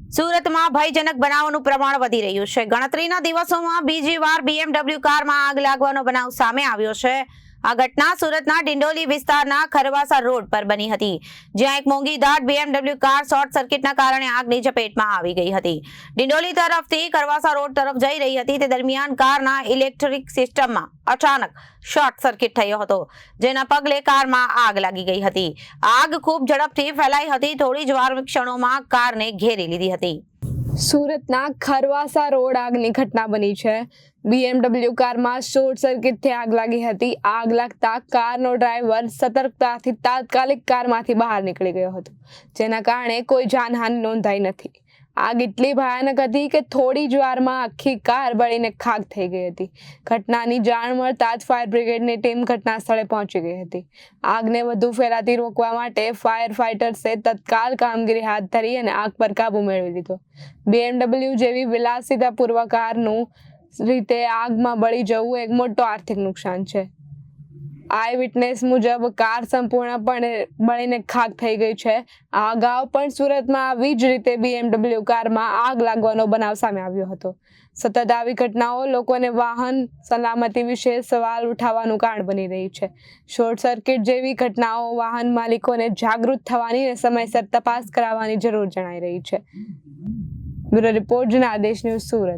સુરતમાં ભયજનક બનાવોનું પ્રમાણ વધી રહ્યું છે। ગણતરીના દિવસોમાં બીજી વાર BMW કારમાં આગ લાગવાનો બનાવ સામે આવ્યો છે। આ ઘટના સુરતના ડિંડોલી વિસ્તારના ખરવાસા રોડ પર બની હતી, જ્યાં એક મોંઘીદાટ BMW કાર શોર્ટ સર્કિટના કારણે આગની ઝપેટમાં આવી ગઈ હતી। ડિંડોલી તરફથી ખરવાસા રોડ તરફ જઈ રહી હતી તે દરમિયાન કારના ઇલેક્ટ્રિક સિસ્ટમમાં અચાનક શોર્ટ સર્કિટ થયો હતો, જેના પગલે કારમાં આગ લાગી ગઈ હતી। આગ ખૂબ ઝડપથી ફેલાઈ હતી। થોડી જ વારમાં ક્ષણોમાં કારને ઘેરી લીધી હતી। સુરતના ખરવાસા રોડ આગની ઘટના બની છે। BMW કારમાં શોર્ટ સર્કિટથી આગ લાગી હતી। આગ લાગતા કારનો ડ્રાઈવર સતર્કતાથી તાત્કાલિક કારમાંથી બહાર નીકળી ગયો હતો, જેના કારણે કોઈ જાનહાનિ નોંધાઈ નથી। આગ એટલી ભયાનક હતી કે થોડી જ વારમાં આખી કાર બળીને ખાક થઈ ગઈ હતી। ઘટનાની જાણ મળતા જ ફાયર બ્રિગેડની ટીમ ઘટના સ્થળે પહોંચી ગઈ હતી। આગને વધુ ફેલાતી રોકવા માટે ફાયર ફાઇટર્સે તત્કાલ કામગીરી હાથ ધરી અને આગ પર કાબુ મેળવી લીધો। BMW જેવી વિલાસિતાપૂર્વક કારનું રીતે આગમાં બળી જવું એક મોટો આર્થિક નુકસાન છે। આઈ વિટનેસ મુજબ કાર સંપૂર્ણપણે બળીને ખાક થઈ ગઈ છે। આ અગાઉ પણ સુરતમાં આવી જ રીતે BMW કારમાં આગ લાગવાનો બનાવ સામે આવ્યો હતો। સતત આવી ઘટનાઓ લોકોને વાહન સલામતી વિશે સવાલ ઉઠાવવાનું કારણ બની રહી છે। શોર્ટ સર્કિટ જેવી ઘટનાઓ વાહન માલિકોને જાગૃત થવાની અને સમયસર તપાસ કરાવવાની જરૂર જણાઈ રહી છે। Bureau report Janadesh news Surat.